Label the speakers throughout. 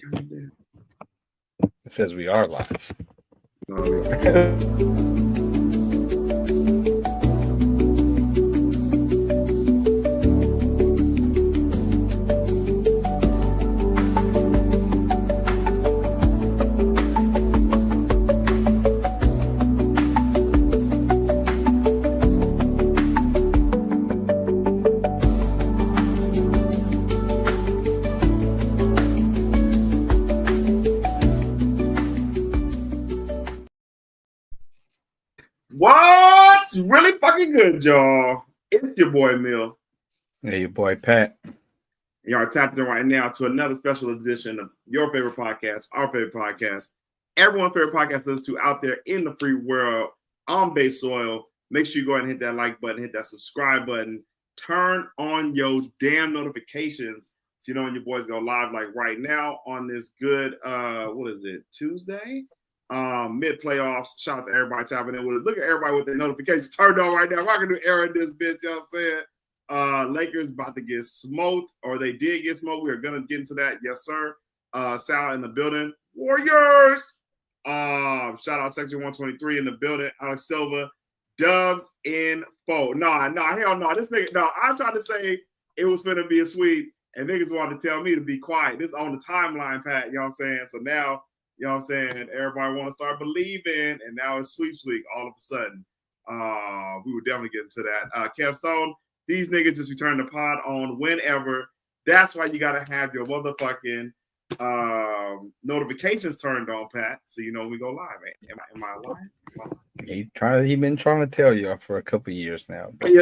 Speaker 1: It says we are live.
Speaker 2: What's really fucking good, y'all? It's your boy Mill.
Speaker 1: Yeah, your boy Pat.
Speaker 2: Y'all tapped in right now to another special edition of your favorite podcast, our favorite podcast, everyone's favorite podcast is to out there in the free world on base soil. Make sure you go ahead and hit that like button, hit that subscribe button, turn on your damn notifications so you know when your boys go live like right now on this good Tuesday? Mid playoffs. Shout out to everybody tapping in with it. Look at everybody with their notifications turned on right now. We're gonna do error in this bitch, y'all said. Lakers about to get smoked, or they did get smoked. We are gonna get into that. Yes, sir. Sal in the building. Warriors. Shout out Section 123 in the building. Alex Silva. Dubs in foe. Hell no. This nigga, no, I'm trying to say it was gonna be a sweep, and niggas wanted to tell me to be quiet. This is on the timeline, Pat. You know what I'm saying? So now, you know what I'm saying, everybody want to start believing, and now it's sweep all of a sudden. We would definitely get into that. Kev Stone, these niggas just return the pod on whenever. That's why you gotta have your motherfucking notifications turned on, Pat, so you know we go live. Am I lying?
Speaker 1: He been trying to tell you for a couple years now.
Speaker 2: Yeah.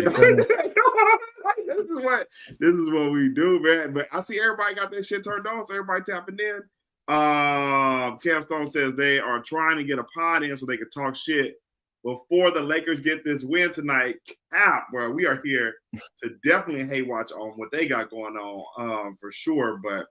Speaker 2: This is what we do, man. But I see everybody got their shit turned on, so everybody tapping in. Kev Stone says they are trying to get a pod in so they can talk shit before the Lakers get this win tonight. Bro, we are here to definitely hate watch on what they got going on, for sure. But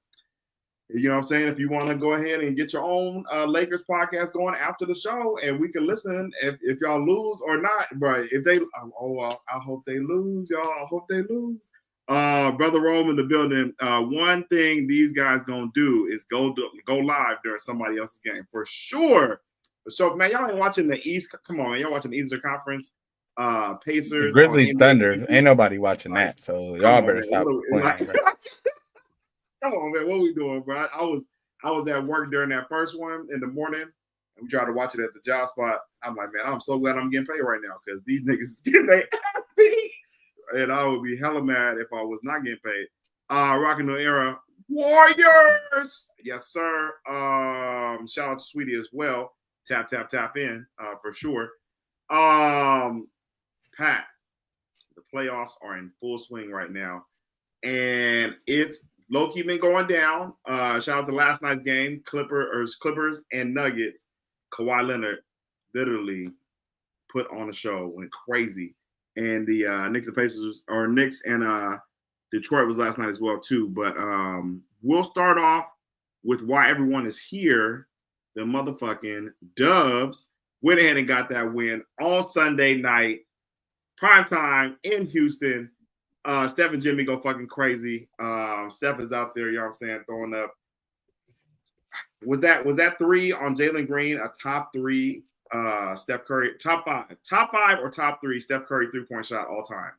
Speaker 2: you know what I'm saying? If you want to go ahead and get your own Lakers podcast going after the show, and we can listen if y'all lose or not. But if they, I hope they lose, y'all. I hope they lose. Brother Rome in the building. One thing these guys gonna do is go live during somebody else's game for sure. So man, y'all ain't watching the East. Come on, man, y'all watching the Eastern Conference. Pacers,
Speaker 1: the Grizzlies, Thunder. Ain't nobody watching that, so y'all better stop playing.
Speaker 2: Come on, man. What we doing, bro? I was at work during that first one in the morning, and we tried to watch it at the job spot. I'm like, man, I'm so glad I'm getting paid right now because these niggas is getting their ass beat. And I would be hella mad if I was not getting paid. Rocking the era. Warriors! Yes, sir. Shout out to Sweetie as well. Tap in for sure. Pat, the playoffs are in full swing right now. And it's low-key been going down. Shout out to last night's game, Clippers and Nuggets. Kawhi Leonard literally put on a show, went crazy. And the Knicks and Detroit was last night as well too. But we'll start off with why everyone is here. The motherfucking Dubs went ahead and got that win on Sunday night, prime time in Houston. Steph and Jimmy go fucking crazy. Steph is out there, you know what I'm saying, throwing up. Was that three on Jalen Green a top three? Steph Curry, top five or top three Steph Curry 3-point shot all time?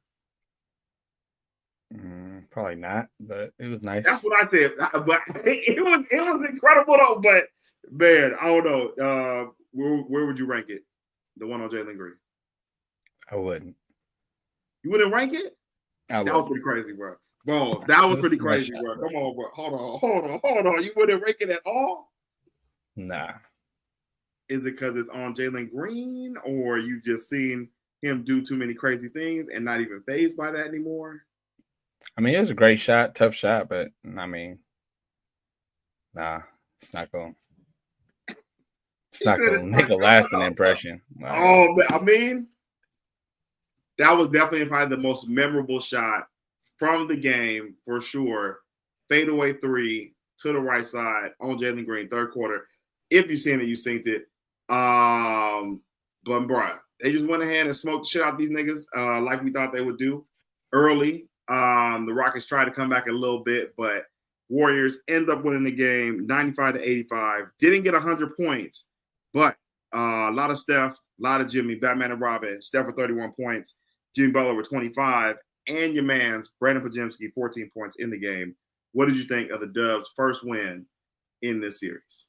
Speaker 1: Probably not, but it was nice.
Speaker 2: That's what I said. But it was incredible though. But man, I don't know. Where would you rank it? The one on Jalen Green?
Speaker 1: I wouldn't.
Speaker 2: You wouldn't rank it? That was pretty crazy, bro. Bro, that was pretty crazy, bro. Come on, bro. Hold on. You wouldn't rank it at all?
Speaker 1: Nah.
Speaker 2: Is it because it's on Jalen Green, or you just seen him do too many crazy things and not even fazed by that anymore?
Speaker 1: I mean, it was a great shot, tough shot, but I mean, nah, it's not going to make a lasting impression.
Speaker 2: Oh, I mean, that was definitely probably the most memorable shot from the game for sure. Fadeaway three to the right side on Jalen Green, third quarter. If you've seen it, you've seen it. But bruh, they just went ahead and smoked the shit out these niggas like we thought they would do early. The Rockets tried to come back a little bit, but Warriors end up winning the game 95-85. Didn't get 100 points, but a lot of Steph, a lot of Jimmy, Batman and Robin. Steph with 31 points, Jimmy Butler with 25, and your man's Brandon Podziemski 14 points in the game. What did you think of the Dubs' first win in this series?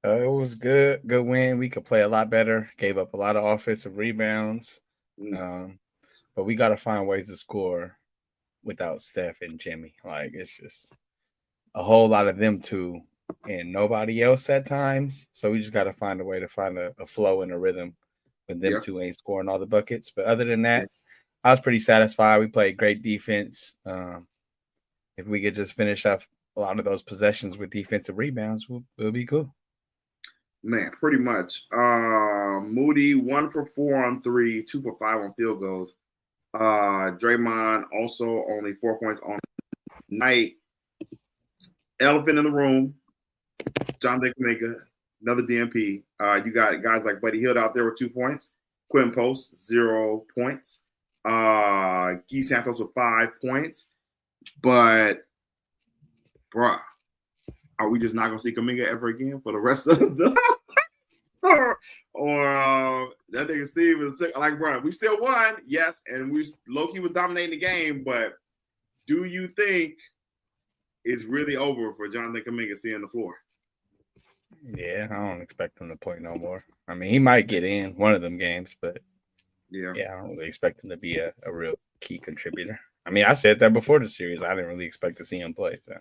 Speaker 1: It was good win. We could play a lot better. Gave up a lot of offensive rebounds, but we got to find ways to score without Steph and Jimmy. Like, it's just a whole lot of them two and nobody else at times. So we just got to find a way to find a flow and a rhythm when them two ain't scoring all the buckets. But other than that, I was pretty satisfied. We played great defense. If we could just finish off a lot of those possessions with defensive rebounds, we'll be cool.
Speaker 2: Man, pretty much. Moody 1 for 4 on 3, 2 for 5 on field goals. Draymond also only 4 points on night. Elephant in the room, Jonathan Kuminga, another DNP. You got guys like Buddy Hield out there with 2 points. Quinn Post, 0 points. Guy Santos with 5 points. But, bruh, are we just not going to see Kuminga ever again for the rest of the or that nigga Steve is like, bro, we still won, yes, and we low-key was dominating the game, but do you think it's really over for Jonathan Kuminga seeing the floor?
Speaker 1: Yeah, I don't expect him to play no more. I mean, he might get in one of them games, but yeah, I don't really expect him to be a real key contributor. I mean, I said that before the series. I didn't really expect to see him play. So.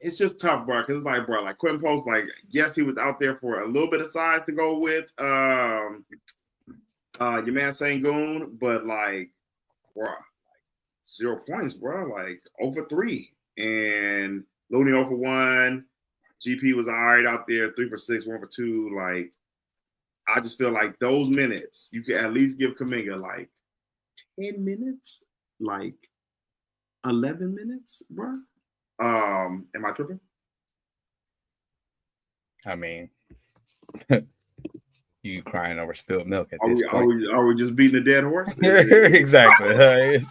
Speaker 2: It's just tough, bro, because it's like, bro, like Quinn Post, like, yes, he was out there for a little bit of size to go with your man Sengun, but like, bro, like 0 points, bro, like 0 for 3. And Looney 0 for 1. GP was all right out there, 3 for 6, 1 for 2. Like, I just feel like those minutes, you could at least give Kuminga like 10 minutes, like 11 minutes, bro. Am I tripping?
Speaker 1: I mean, you crying over spilled milk at this point.
Speaker 2: Are we just beating a dead horse?
Speaker 1: Exactly.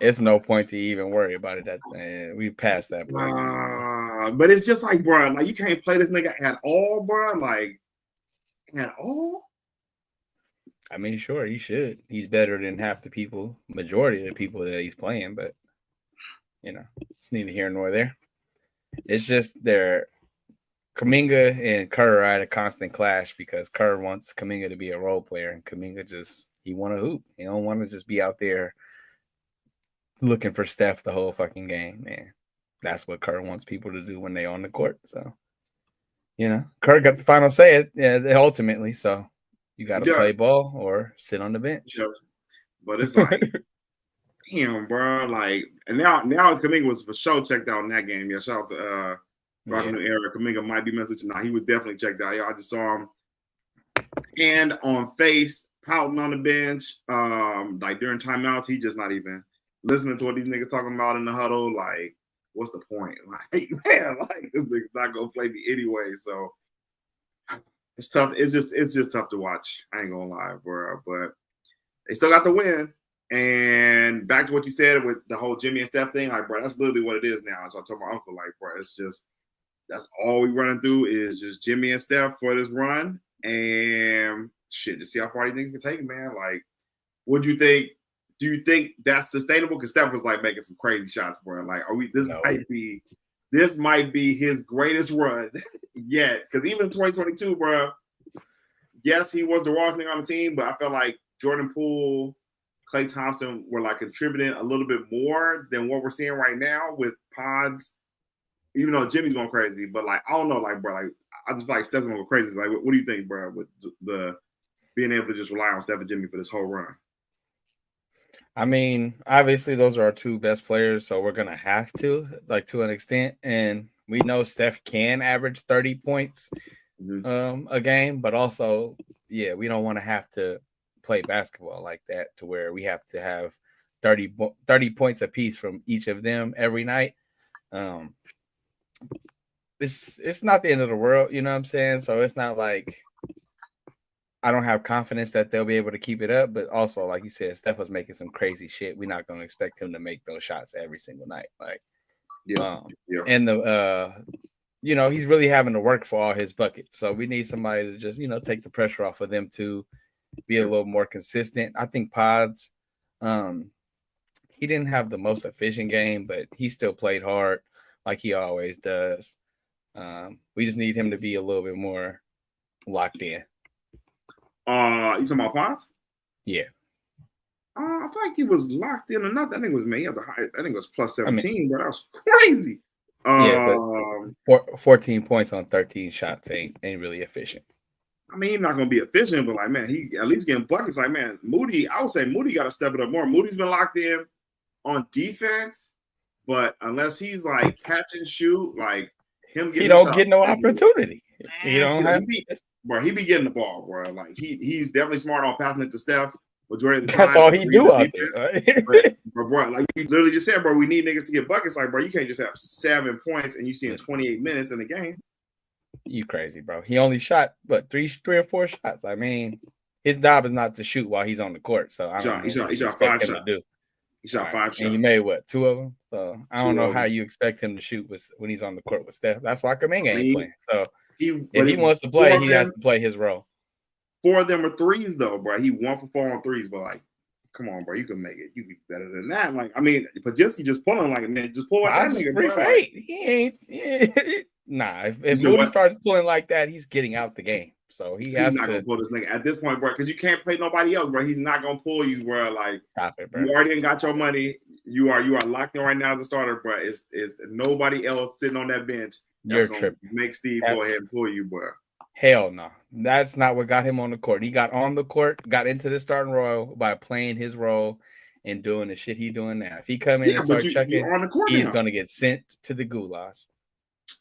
Speaker 1: It's no point to even worry about it. We passed that point.
Speaker 2: But it's just like, bro, like you can't play this nigga at all, bro. Like at all.
Speaker 1: I mean, sure, he should. He's better than half the people, majority of the people that he's playing, but you know, it's neither here nor there. It's just Kuminga and Kerr are at a constant clash because Kerr wants Kuminga to be a role player, and Kuminga he want to hoop. He don't want to just be out there looking for Steph the whole fucking game, man. That's what Kerr wants people to do when they on the court. So, you know, Kerr got the final say ultimately. So you got to play ball or sit on the bench.
Speaker 2: Yeah. But it's like, damn, bro. Like, and now Kuminga was for sure checked out in that game. Yeah, shout out to Rockin' New Era. Kuminga might be messaging now. He was definitely checked out. Yeah, I just saw him hand on face, pouting on the bench. Like during timeouts, he just not even listening to what these niggas talking about in the huddle. Like, what's the point? Like, man, like this nigga's not gonna play me anyway. So it's tough. It's just tough to watch. I ain't gonna lie, bro. But they still got the win. And back to what you said with the whole Jimmy and Steph thing, like, bro, that's literally what it is now. So I told my uncle, like, bro, it's just that's all we running through is just Jimmy and Steph for this run. And shit, to see how far you think you can take it, man. Like, what do you think? Do you think that's sustainable? Because Steph was like making some crazy shots, bro. Like, this might be his greatest run yet. Because even in 2022, bro, yes, he was the rawest thing on the team, but I felt like Jordan Poole, Klay Thompson were like contributing a little bit more than what we're seeing right now with Pods. Even though Jimmy's going crazy, but like I don't know, like bro, like I just feel like Steph's gonna go crazy. Like, what do you think, bro, with the being able to just rely on Steph and Jimmy for this whole run?
Speaker 1: I mean, obviously those are our two best players, so we're gonna have to, like, to an extent. And we know Steph can average 30 points a game, but also, yeah, we don't want to have to play basketball like that to where we have to have 30 points apiece from each of them every night. It's not the end of the world, you know what I'm saying? So it's not like I don't have confidence that they'll be able to keep it up. But also, like you said, Steph was making some crazy shit. We're not going to expect him to make those shots every single night. Like,
Speaker 2: Yeah.
Speaker 1: And he's really having to work for all his buckets. So we need somebody to just, take the pressure off of them to be a little more consistent. I think Pods, he didn't have the most efficient game, but he still played hard like he always does. We just need him to be a little bit more locked in.
Speaker 2: You talking about Potts?
Speaker 1: Yeah.
Speaker 2: I feel like he was locked in enough. I think it was me. He had the high. I think it was plus 17, but that was crazy.
Speaker 1: But 14 points on 13 shots ain't really efficient.
Speaker 2: I mean, he's not going to be efficient, but like, man, he at least getting buckets. Like, man, Moody, I would say Moody got to step it up more. Moody's been locked in on defense, but unless he's like catch and shoot, like him getting,
Speaker 1: he don't get no opportunity. He don't have.
Speaker 2: He be getting the ball, bro. Like he's definitely smart on passing it to Steph. Majority of the
Speaker 1: time, that's all he do out there. Right?
Speaker 2: but bro, like you literally just said, bro, we need niggas to get buckets. Like, bro, you can't just have 7 points and you see in 28 minutes in the game.
Speaker 1: You crazy, bro. He only shot three or four shots. I mean, his job is not to shoot while he's on the court. So I don't know
Speaker 2: he shot 5 shots. He shot 5 shots.
Speaker 1: And you made 2 of them. So I don't know how you expect him to shoot when he's on the court with Steph. That's why Kuminga ain't playing. So if he wants to play, he has to play his role.
Speaker 2: 4 of them were threes, though, bro. He 1 for 4 on threes, but like, come on, bro, you can make it. You be better than that. Like, I mean, Podziemski just pulling like, man, just pull out that nigga, bro.
Speaker 1: Like, he ain't. Nah, if Moody starts pulling like that, he's getting out the game. So he's not
Speaker 2: gonna pull this nigga at this point, bro, because you can't play nobody else, bro. He's not gonna pull you, bro. Like,
Speaker 1: stop it, bro.
Speaker 2: You already got your money. You are locked in right now as a starter, bro. It's nobody else sitting on that bench.
Speaker 1: You're tripping.
Speaker 2: Make Steve go ahead and pull you, bro.
Speaker 1: Hell no. That's not what got him on the court. He got on the court, got into the starting role by playing his role and doing the shit he's doing now. If he come in and start chucking, he's going to get sent to the goulash.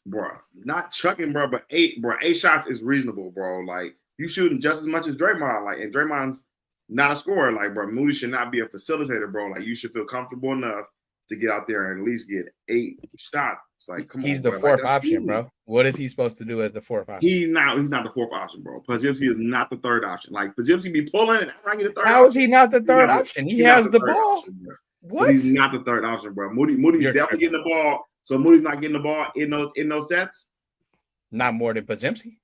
Speaker 2: Bro, not chucking, bro, but 8 shots is reasonable, bro. Like, you shooting just as much as Draymond. Like, and Draymond's not a scorer. Like, bro, Moody should not be a facilitator, bro. Like, you should feel comfortable enough to get out there and at least get 8 shots. It's like, come on,
Speaker 1: he's the fourth option, bro. What is he supposed to do as the fourth option?
Speaker 2: He's not the fourth option, bro. Podziemski is not the third option. Like, Podziemski be pulling and I get the third.
Speaker 1: How is he not the third option? He has the ball.
Speaker 2: What? He's not the third option, bro. Moody's definitely getting the ball. So Moody's not getting the ball in those sets.
Speaker 1: Not more than Podziemski.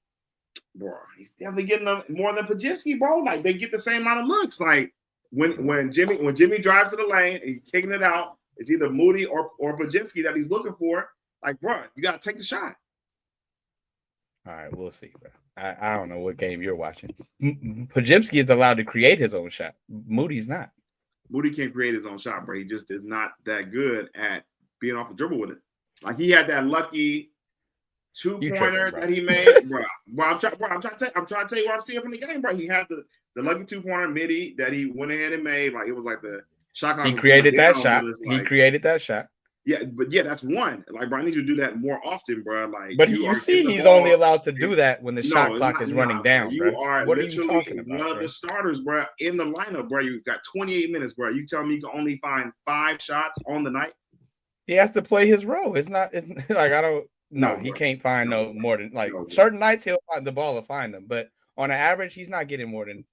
Speaker 2: Bro, he's definitely getting them more than Podziemski, bro. Like, they get the same amount of looks. Like, when Jimmy drives to the lane and he's kicking it out, it's either Moody or Podziemski that he's looking for. Like, bro, you got to take the shot.
Speaker 1: All right, we'll see, bro. I don't know what game you're watching. Podziemski is allowed to create his own shot. Moody's not.
Speaker 2: Moody can't create his own shot, bro. He just is not that good at being off the dribble with it. Like, he had that lucky 2-pointer that he made, bro. I'm trying to tell you what I'm seeing from the game, bro. He had the lucky 2-pointer midi that he went ahead and made. Like, it was like the shot.
Speaker 1: He created that shot. He created that shot.
Speaker 2: Yeah, but that's one. Like, bro, I need you to do that more often, bro. Like,
Speaker 1: but you see, he's only allowed to do that when the shot clock is running down.
Speaker 2: You
Speaker 1: bro.
Speaker 2: are
Speaker 1: what
Speaker 2: literally
Speaker 1: are you talking about,
Speaker 2: one of the starters, bro, in the lineup, bro. You got 28 minutes, bro. You tell me you can only find 5 shots on the night?
Speaker 1: He has to play his role. It's like I don't. No, he can't find no more than certain nights he'll find the ball or find them, but on an average, he's not getting more than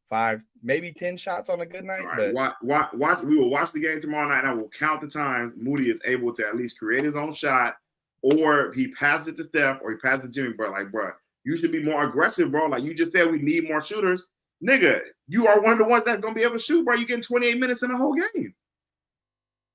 Speaker 1: 5, maybe 10 shots on a good night.
Speaker 2: Right. But watch. We will watch the game tomorrow night, and I will count the times Moody is able to at least create his own shot, or he passes it to Steph, or he passes it to Jimmy. Bro, like, bro, you should be more aggressive, bro. Like, you just said, we need more shooters, nigga. You are one of the ones that's gonna be able to shoot, bro. You getting 28 minutes in the whole game.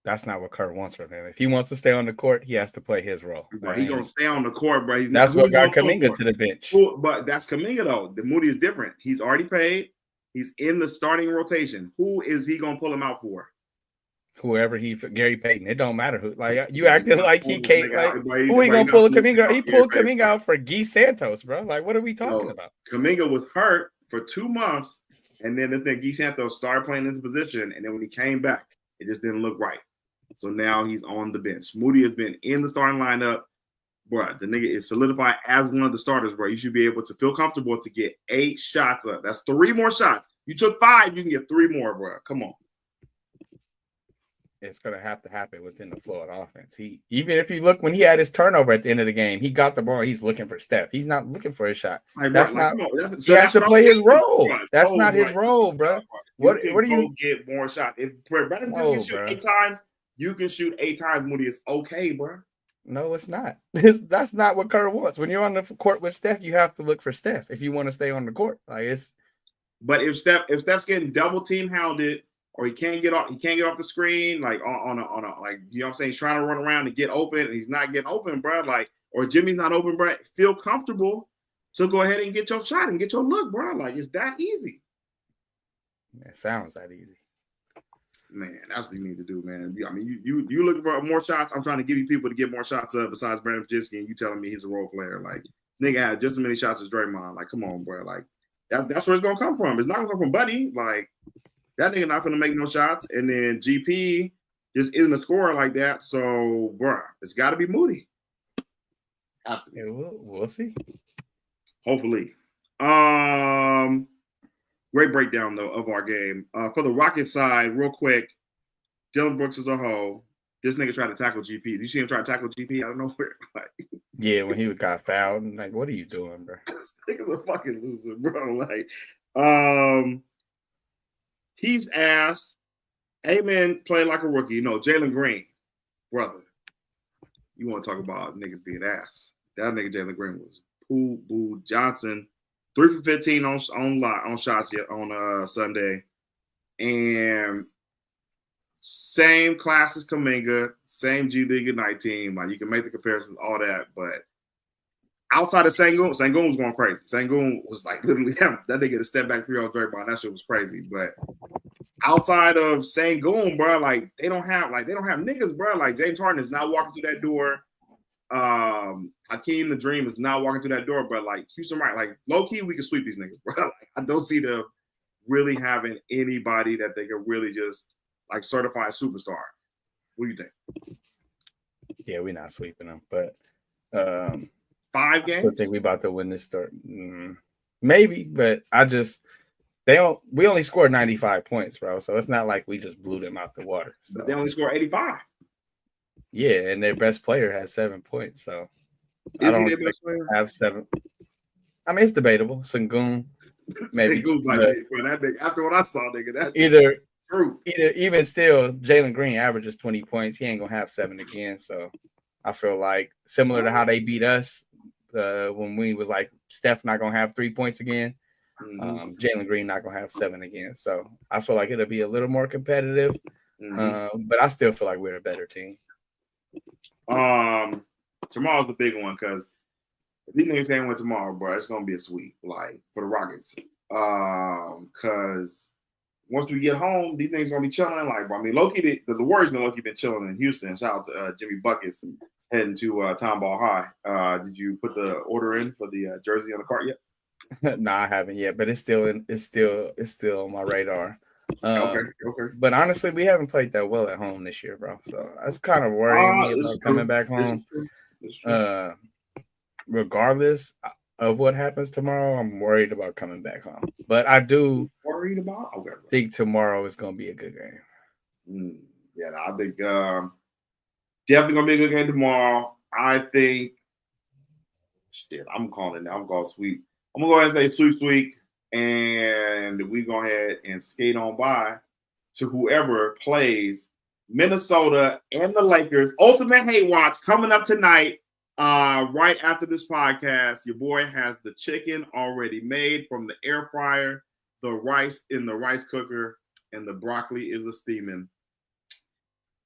Speaker 1: That's not what Kurt wants from him. If he wants to stay on the court, he has to play his role.
Speaker 2: Bro, he's gonna stay on the court, bro.
Speaker 1: That's what got Kuminga to the bench.
Speaker 2: But that's Kuminga though. The Moody is different. He's already paid. He's in the starting rotation. Who is he gonna pull him out for?
Speaker 1: Whoever Gary Payton. It don't matter who. Like, you acting like he can't. Like, who he gonna pull a Kuminga? He pulled Kuminga out for Guy Santos, bro. Like, what are we talking about?
Speaker 2: Kuminga was hurt for 2 months, and then this thing Guy Santos started playing his position, and then when he came back, it just didn't look right. So now he's on the bench. Moody has been in the starting lineup. Bro, the nigga is solidified as one of the starters, bro. You should be able to feel comfortable to get 8 shots up. That's 3 more shots. You took 5, you can get 3 more, bro. Come on.
Speaker 1: it's gonna have to happen within the flow of the offense. Even if you look when he had his turnover at the end of the game, he got the ball. He's looking for Steph. He's not looking for a shot.
Speaker 2: Like,
Speaker 1: That's
Speaker 2: bro, like,
Speaker 1: not.
Speaker 2: come on.
Speaker 1: He has to play his role.
Speaker 2: Bro,
Speaker 1: That's not his role, bro.
Speaker 2: What are you get more shots? If Brandon just can shoot 8 times, you can shoot 8 times. Moody is okay, bro.
Speaker 1: No, it's not. That's not what Kerr wants. When you're on the court with Steph, you have to look for Steph if you want to stay on the court. Like it's.
Speaker 2: But if Steph's getting double team hounded, or he can't get off the screen, like on a like, you know what I'm saying, he's trying to run around and get open, and he's not getting open, bro. Like, or Jimmy's not open, bro. Feel comfortable to go ahead and get your shot and get your look, bro. Like, it's that easy.
Speaker 1: It sounds that easy.
Speaker 2: Man, that's what you need to do, man. I mean, you looking for more shots? I'm trying to give you people to get more shots up besides Brandon Pajimski, and you telling me he's a role player. Like, nigga had just as many shots as Draymond. Like, come on, bro. Like, that's where it's gonna come from. It's not gonna come from Buddy. Like, that nigga not gonna make no shots. And then GP just isn't a scorer like that. So, bro, it's got to be Moody. Has to be.
Speaker 1: Yeah, we'll see.
Speaker 2: Hopefully. Great breakdown though of our game. For the Rocket side, real quick, Dylan Brooks as a whole. This nigga tried to tackle GP. Did you see him try to tackle GP out of nowhere? Like,
Speaker 1: yeah, when he got fouled, I'm like, what are you doing, bro?
Speaker 2: This nigga's a fucking loser, bro. Like, he's ass. Amen played like a rookie. You know, Jalen Green, brother. You want to talk about niggas being ass? That nigga Jalen Green was Pooh Boo Johnson. 3 for 15 on shots on Sunday, and same class as Kuminga, same G League Ignite team. Like, you can make the comparisons, all that, but outside of Sengun was going crazy. Sengun was like literally him. That nigga a step back 3 on Draymond. That shit was crazy. But outside of Sengun, bro, like they don't have niggas, bro. Like, James Harden is not walking through that door. Hakeem the Dream is not walking through that door, but like Houston, right? Like, low key, we can sweep these niggas, bro. Like, I don't see them really having anybody that they could really just like certify a superstar. What do you think?
Speaker 1: Yeah, we're not sweeping them, but
Speaker 2: 5 games.
Speaker 1: I still think we about to win this start. Maybe, but we only scored 95 points, bro. So it's not like we just blew them out the water. So.
Speaker 2: But they only scored 85.
Speaker 1: Yeah, and their best player has 7 points. So
Speaker 2: is he their best player?
Speaker 1: Have 7. I mean, it's debatable. Sengun, maybe.
Speaker 2: Sengun, like, that nigga, after what I saw, nigga, that's
Speaker 1: either
Speaker 2: true.
Speaker 1: Even still, Jalen Green averages 20 points. He ain't gonna have 7 again. So I feel like similar to how they beat us when we was like Steph not gonna have 3 points again. Jalen Green not gonna have 7 again. So I feel like it'll be a little more competitive. But I still feel like we're a better team.
Speaker 2: Tomorrow's the big one because if these niggas ain't win tomorrow, bro, it's gonna be a sweep, like, for the Rockets. Because once we get home, these niggas gonna be chilling. Like, bro, I mean, Loki, the Warriors been chilling in Houston. Shout out to Jimmy Buckets heading to Tomball High. Did you put the order in for the jersey on the cart yet?
Speaker 1: No, I haven't yet, but it's still on my radar.
Speaker 2: Okay.
Speaker 1: But honestly, we haven't played that well at home this year, bro. So that's kind of worrying me about coming back home. Regardless of what happens tomorrow, I'm worried about coming back home. But I do think tomorrow is going to be a good game.
Speaker 2: Yeah, I think definitely going to be a good game tomorrow. I think, I'm calling it now. I'm going to sweep. I'm going to go ahead and say sweep. And we go ahead and skate on by to whoever plays Minnesota and the Lakers. Ultimate Hate Watch coming up tonight. Right after this podcast, your boy has the chicken already made from the air fryer, the rice in the rice cooker, and the broccoli is a steaming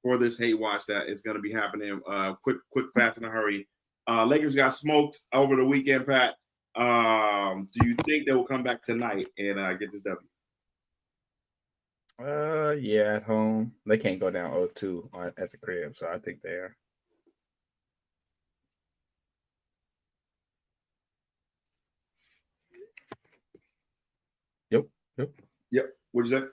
Speaker 2: for this Hate Watch that is going to be happening quick, fast, in a hurry. Lakers got smoked over the weekend, Pat. Do you think they will come back tonight and get this W?
Speaker 1: Yeah, at home. They can't go down 0-2 at the crib, so I think they are.
Speaker 2: Yep. What'd you say?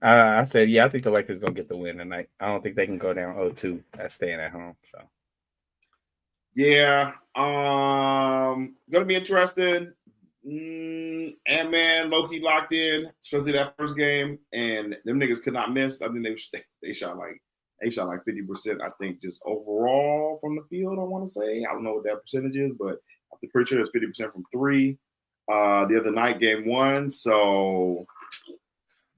Speaker 1: I said, yeah, I think the Lakers are going to get the win tonight. I don't think they can go down 0-2 at staying at home. So.
Speaker 2: Yeah. Gonna be interesting. Ant-Man, Loki locked in, especially that first game, and them niggas could not miss. I think they shot like 50%. I think just overall from the field. I want to say I don't know what that percentage is, but I'm pretty sure it's 50% from three. The other night, game one, so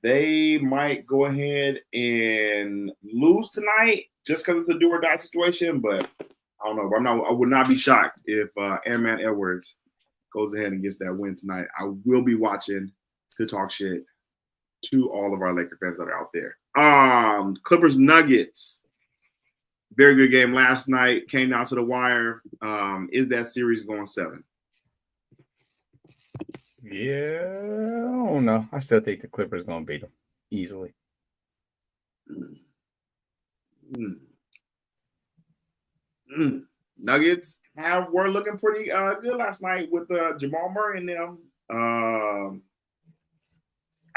Speaker 2: they might go ahead and lose tonight just because it's a do or die situation. But I don't know. I would not be shocked if Ant-Man Edwards goes ahead and gets that win tonight. I will be watching to talk shit to all of our Laker fans that are out there. Clippers Nuggets. Very good game last night. Came down to the wire. Is that series going 7?
Speaker 1: Yeah, I don't know. I still think the Clippers gonna beat them easily.
Speaker 2: Nuggets were looking pretty good last night with Jamal Murray and them. I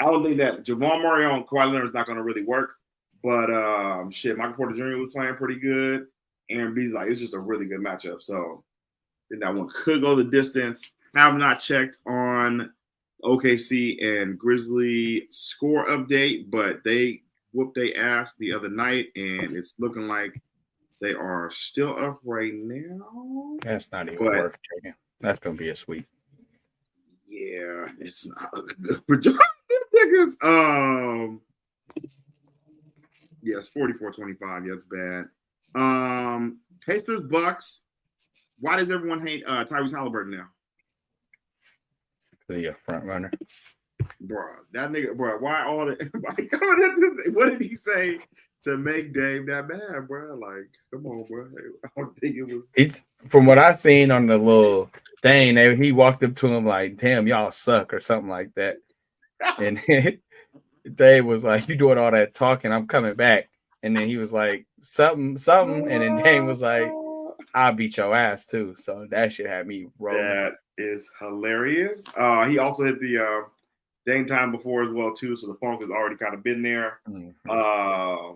Speaker 2: don't think that Jamal Murray on Kawhi Leonard is not going to really work. But Michael Porter Jr. was playing pretty good. Aaron Beasley, it's just a really good matchup. So I think that one could go the distance. Have not checked on OKC and Grizzly score update, but they whooped their ass the other night, and it's looking like they are still up right now.
Speaker 1: That's not even worth checking. That's going to be a sweep.
Speaker 2: Yeah, it's not good for niggas. Yes, 44-25. Yeah, it's bad. Pacers, Bucks. Why does everyone hate Tyrese Halliburton now?
Speaker 1: Because he's a front runner.
Speaker 2: Bro, that nigga, bro, why all the what did he say to make Dame that bad, bro? Like, come on, bro. I don't think it was.
Speaker 1: From what I seen on the little thing, he walked up to him like, damn, y'all suck or something like that. And Dave was like, you doing all that talking, I'm coming back. And then he was like, something. And then Dame was like, I'll beat your ass too. So that shit had me rolling.
Speaker 2: That is hilarious. He also hit the Dame time before as well too, so the funk has already kind of been there.
Speaker 1: Mm-hmm.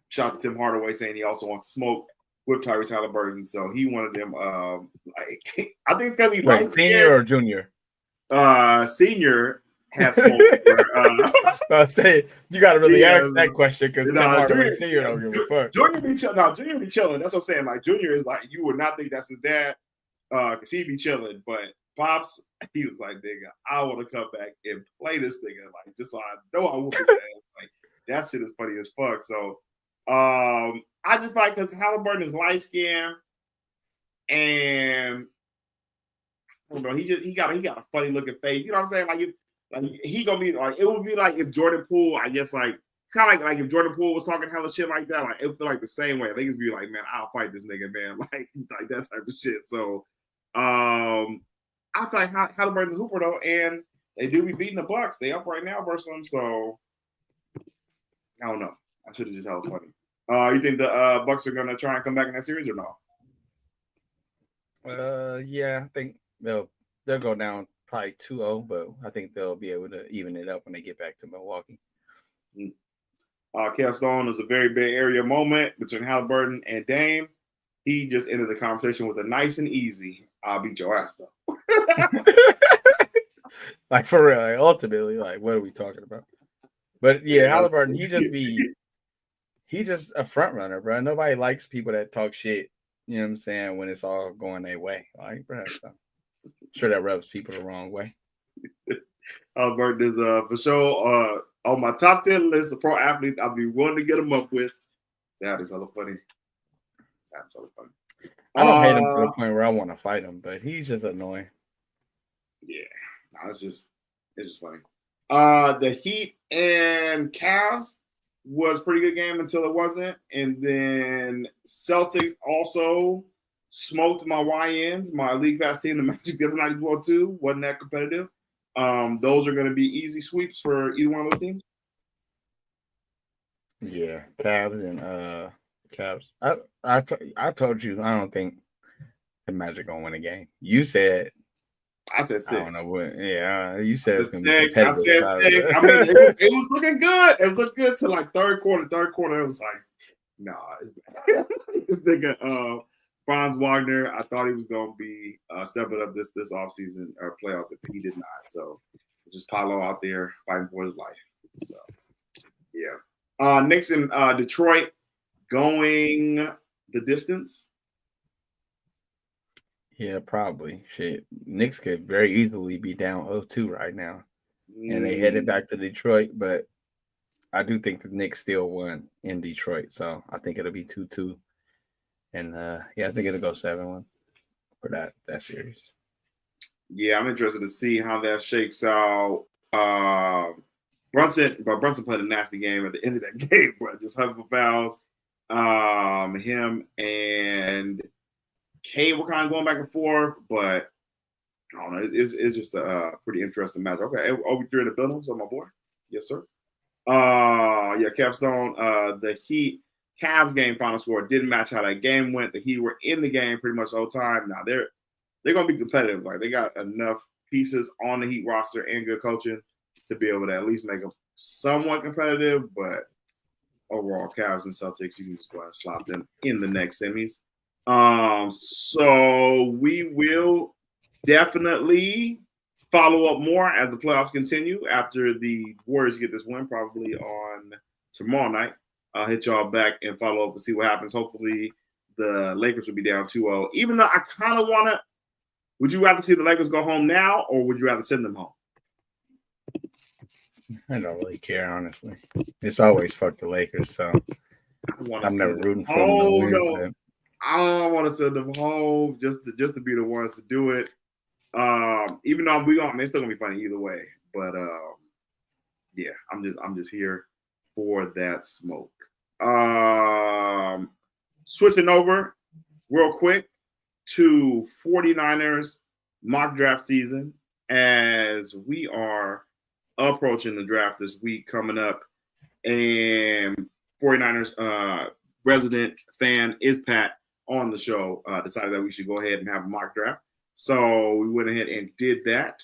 Speaker 2: Shout out to Tim Hardaway saying he also wants to smoke with Tyrese Halliburton, so he wanted them. Like I think it's because he likes
Speaker 1: senior or junior.
Speaker 2: Senior has smoke.
Speaker 1: I say you got to really ask that question because Tim Hardaway Senior don't give a fuck.
Speaker 2: Junior be chilling. No, Junior be chilling. That's what I'm saying. Like Junior is like you would not think that's his dad, because he be chilling, but. Pops, he was like, nigga, I want to come back and play this nigga, like, just so I know I whoop his ass. Like, that shit is funny as fuck. So, I just like because Halliburton is light skinned, and I don't know, he got a funny looking face. You know what I'm saying? Like he gonna be like, it would be like if Jordan Poole, I guess, like it's kind of like if Jordan Poole was talking hella shit like that, like it would feel like the same way. They just be like, man, I'll fight this nigga, man, like that type of shit. So, I feel like Halliburton's Hooper though, and they do be beating the Bucks. They up right now versus them, so I don't know. I should have just held funny. You think the Bucks are gonna try and come back in that series or
Speaker 1: no? Yeah, I think they'll go down probably 2-0, but I think they'll be able to even it up when they get back to Milwaukee.
Speaker 2: Kev Stone is a very Bay Area moment between Halliburton and Dame. He just ended the conversation with a nice and easy, I'll beat your ass though.
Speaker 1: Like for real, like, ultimately, like what are we talking about? But yeah, Halliburton, he just a front runner, bro. Nobody likes people that talk shit. You know what I'm saying? When it's all going their way, like, bro. So I'm sure that rubs people the wrong way.
Speaker 2: Halliburton is for sure on my top 10 list of pro athletes. I'll be willing to get him up with. That is hella funny. That's hella funny.
Speaker 1: I don't hate him to the point where I want to fight him, but he's just annoying.
Speaker 2: Yeah, no, it's just funny. The Heat and Cavs was a pretty good game until it wasn't, and then Celtics also smoked my YNs, my league pass team, the Magic the other night as well too. Wasn't that competitive? Those are going to be easy sweeps for either one of those teams.
Speaker 1: Yeah, Cavs and Cavs. I told you I don't think the Magic gonna win a game. You said
Speaker 2: I said 6.
Speaker 1: I don't know what. Yeah, you said
Speaker 2: I said 6. I mean, it was looking good. It looked good to like third quarter. It was like, nah, it's bad. This nigga Franz Wagner, I thought he was going to be stepping up this offseason or playoffs, but he did not. So just Paolo out there fighting for his life. So yeah. Knicks in Detroit going the distance.
Speaker 1: Yeah, probably. Shit, Knicks could very easily be down 0-2 right now, and they headed back to Detroit. But I do think the Knicks still won in Detroit, so I think it'll be 2-2. And yeah, I think it'll go 7-1 for that series.
Speaker 2: Yeah, I'm interested to see how that shakes out. Brunson played a nasty game at the end of that game, bro. Just having fouls. Him and Cade were kind of going back and forth, but I don't know. It's just a pretty interesting match. Okay, we through in the building? So my boy, yes sir. Yeah, Capstone. The Heat Cavs game final score didn't match how that game went. The Heat were in the game pretty much the whole time. Now they're gonna be competitive. Like they got enough pieces on the Heat roster and good coaching to be able to at least make them somewhat competitive. But overall, Cavs and Celtics, you can just go ahead and slot them in the next semis. So we will definitely follow up more as the playoffs continue after the Warriors get this win, probably on tomorrow night. I'll hit y'all back and follow up and see what happens. Hopefully the Lakers will be down 2-0. Even though I kind of want to, would you rather see the Lakers go home now or would you rather send them home?
Speaker 1: I don't really care, honestly. It's always fuck the Lakers, so I'm never rooting for them to win.
Speaker 2: No. I want to send them home just to be the ones to do it. Even though it's still gonna be funny either way. But yeah, I'm just here for that smoke. Switching over real quick to 49ers mock draft season as we are approaching the draft this week coming up, and 49ers resident fan is Pat on the show decided that we should go ahead and have a mock draft. So we went ahead and did that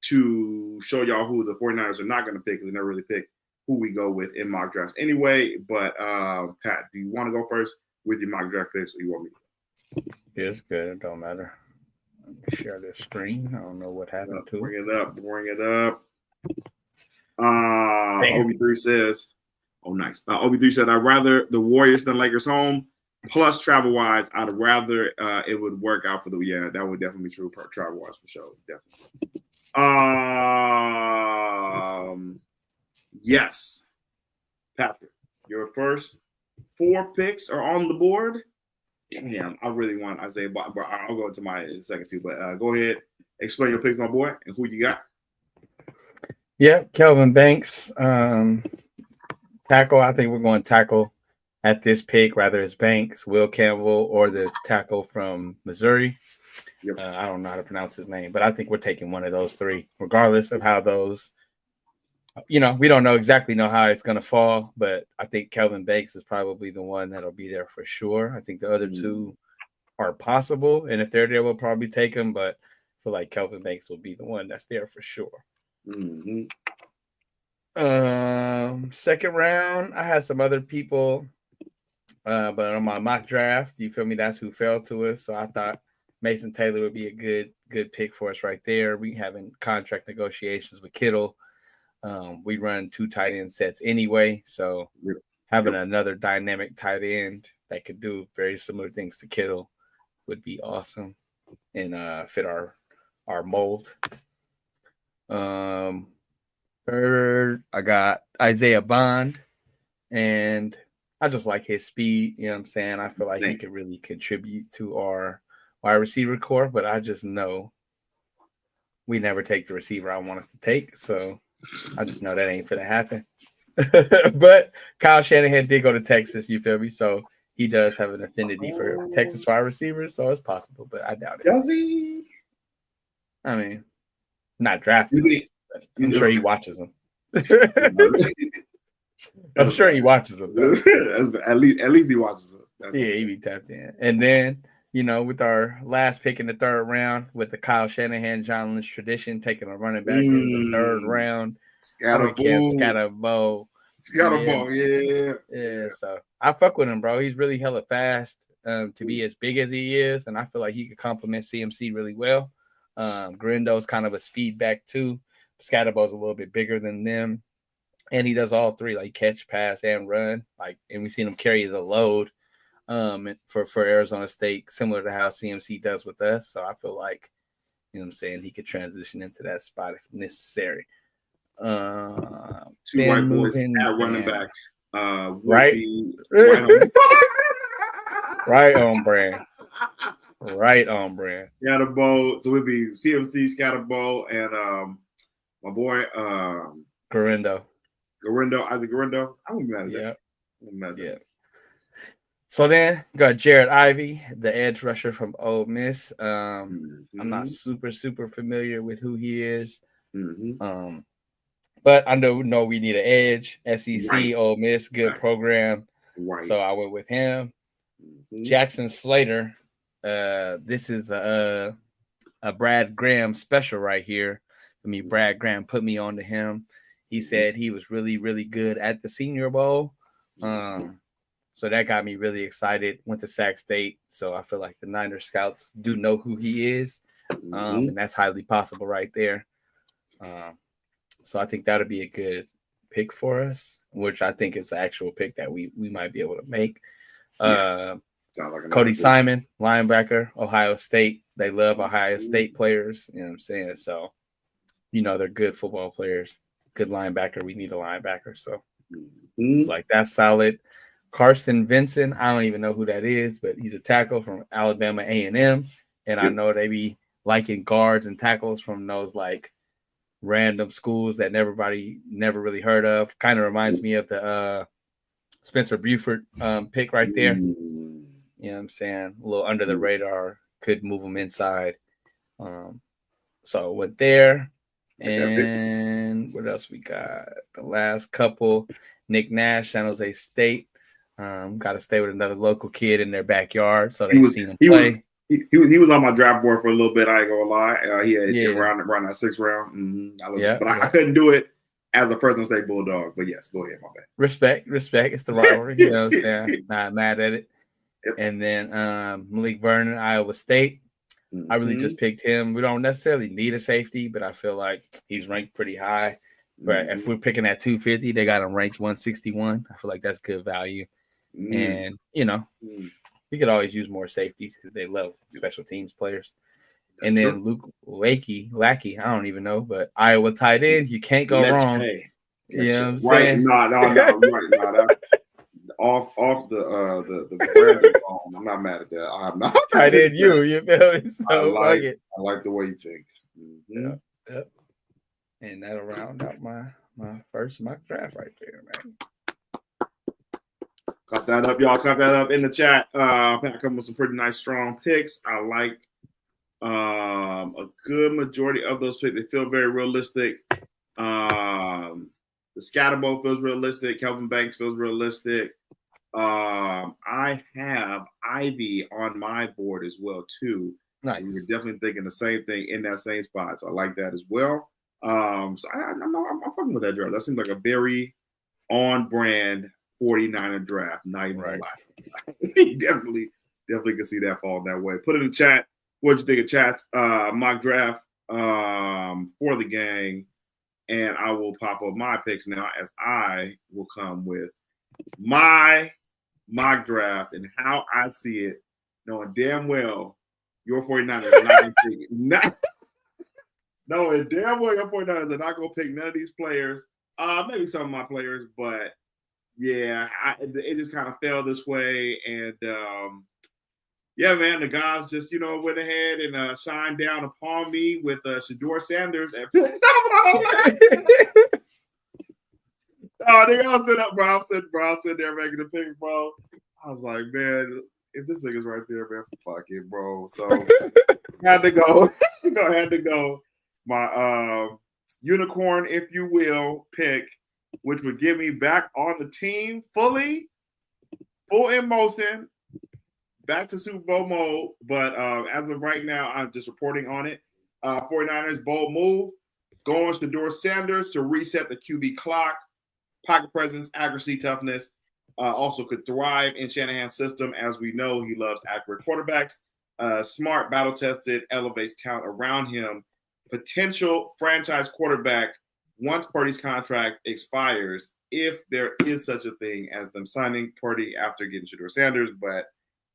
Speaker 2: to show y'all who the 49ers are not going to pick because they never really pick who we go with in mock drafts anyway. But Pat, do you want to go first with your mock draft picks or you want me to?
Speaker 1: Yeah, it's good. It don't matter. Let me share this screen. I don't know what happened to
Speaker 2: it. Bring it up. OB3 says, oh, nice. OB3 said, I'd rather the Warriors than Lakers home. Plus, travel-wise, I'd rather it would work out for the – yeah, that would definitely be true travel-wise for sure. Definitely. Yes. Patrick, your first 4 picks are on the board. Damn, I really want Isaiah, but I'll go into my second two. But go ahead, explain your picks, my boy, and who you got.
Speaker 1: Yeah, Kelvin Banks. Tackle, I think we're going tackle at this pick, rather it's Banks, Will Campbell, or the tackle from Missouri. Yep. I don't know how to pronounce his name, but I think we're taking one of those 3, regardless of how those, we don't exactly know how it's going to fall, but I think Kelvin Banks is probably the one that'll be there for sure. I think the other 2 are possible, and if they're there, we'll probably take them, but I feel like Kelvin Banks will be the one that's there for sure.
Speaker 2: Mm-hmm.
Speaker 1: Second round, I had some other people. But on my mock draft, you feel me? That's who fell to us. So I thought Mason Taylor would be a good pick for us right there. We having contract negotiations with Kittle. We run 2 tight end sets anyway. So having another dynamic tight end that could do very similar things to Kittle would be awesome and fit our mold. Third, I got Isaiah Bond, and I just like his speed. You know what I'm saying? I feel like he could really contribute to our wide receiver core, but I just know we never take the receiver I want us to take. So I just know that ain't finna happen. But Kyle Shanahan did go to Texas, you feel me? So he does have an affinity for Texas wide receivers, so it's possible, but I doubt it.
Speaker 2: Does he?
Speaker 1: I mean, not drafted. I'm sure he watches them. I'm sure he watches them.
Speaker 2: At least he watches them.
Speaker 1: Yeah, he be tapped in. And then, with our last pick in the 3rd round, with the Kyle Shanahan, John Lynch tradition, taking a running back in the 3rd round. Scatterbo.
Speaker 2: Yeah.
Speaker 1: So I fuck with him, bro. He's really hella fast. to be as big as he is, and I feel like he could complement CMC really well. Garindo's kind of a speed back too. Scatterbo's a little bit bigger than them, and he does all three, like catch, pass, and run. Like, and we've seen him carry the load for Arizona State, similar to how CMC does with us. So I feel like, you know what I'm saying, he could transition into that spot if necessary.
Speaker 2: Two white boys at running back.
Speaker 1: Right? Right on brand. Right on brand.
Speaker 2: Scatterbo. So it'd be CMC, Scatterbo, and my boy
Speaker 1: Garindo.
Speaker 2: Isaac Garindo. I wouldn't be mad at that.
Speaker 1: Yeah. So then got Jared Ivey, the edge rusher from Ole Miss. I'm not super familiar with who he is. But I know we need an edge. SEC, right. Ole Miss, good program.
Speaker 2: Right.
Speaker 1: So I went with him. Jackson Slater. This is a Brad Graham special right here. Brad Graham put me on to him. He said he was really, really good at the Senior Bowl. So that got me really excited. Went to Sac State. So I feel like the Niner scouts do know who he is. And that's highly possible right there. So I think that'll be a good pick for us, which I think is the actual pick that we might be able to make.
Speaker 2: Like
Speaker 1: Cody Simon, linebacker, Ohio State. They love Ohio State players. You know what I'm saying? So, they're good football players. Good linebacker. We need a linebacker. So, like, that's solid. Carson Vincent, I don't even know who that is, but he's a tackle from Alabama A&M. And I know they be liking guards and tackles from those, like, random schools that never really heard of. Kind of reminds me of the Spencer Buford pick right there. You know what I'm saying? A little under the radar, could move them inside. So went there. And what else we got? The last couple, Nick Nash, San Jose State. Got to stay with another local kid in their backyard, so they've seen him play.
Speaker 2: He was on my draft board for a little bit. I ain't gonna lie. He had around that 6th round. I couldn't do it as a Fresno State Bulldog. But yes, go ahead, my bad.
Speaker 1: Respect. It's the rivalry. You know what I'm saying? Not mad at it. Yep. And then Malik Vernon, Iowa State. I really just picked him. We don't necessarily need a safety, but I feel like he's ranked pretty high. But if we're picking at 250, they got him ranked 161. I feel like that's good value. And, we could always use more safeties because they love special teams players. And then Luke Lackey, I don't even know, but Iowa tight end, you can't go wrong. You know what I'm saying?
Speaker 2: No. Off the brand phone. I'm not mad at that. I'm not
Speaker 1: tight end. You feel me? So
Speaker 2: I like the way you think.
Speaker 1: Yep. And that'll round out my first mock draft right there, man.
Speaker 2: Cut that up, y'all. Cut that up in the chat. Pat come with some pretty nice, strong picks. I like a good majority of those picks. They feel very realistic. The Scatterbo feels realistic. Kelvin Banks feels realistic. I have Ivy on my board as well, too.
Speaker 1: Nice.
Speaker 2: We were definitely thinking the same thing in that same spot. So I like that as well. So I'm fucking with that draft. That seems like a very on-brand 49er draft. Not even a lie. definitely can see that falling that way. Put it in the chat. What'd you think of chat's mock draft for the gang? And I will pop up my picks now as I will come with my mock draft and how I see it, knowing damn well your 49ers are not going to pick knowing damn well your 49ers are not going to pick none of these players. Maybe some of my players, but yeah, it just kind of fell this way. And yeah, man, the guys just, went ahead and shined down upon me with Shedeur Sanders and nigga, I was sitting up, bro. I'm sitting there making the picks, bro. I was like, man, if this nigga's right there, man, fuck it, bro. So had to go. My unicorn, if you will, pick, which would get me back on the team full in motion, back to Super Bowl mode. But as of right now, I'm just reporting on it. 49ers bold move, going Shedeur Sanders to reset the QB clock. Pocket presence, accuracy, toughness. Also could thrive in Shanahan's system. As we know, he loves accurate quarterbacks. Smart, battle-tested, elevates talent around him. Potential franchise quarterback once Purdy's contract expires, if there is such a thing as them signing Purdy after getting Shedeur Sanders. But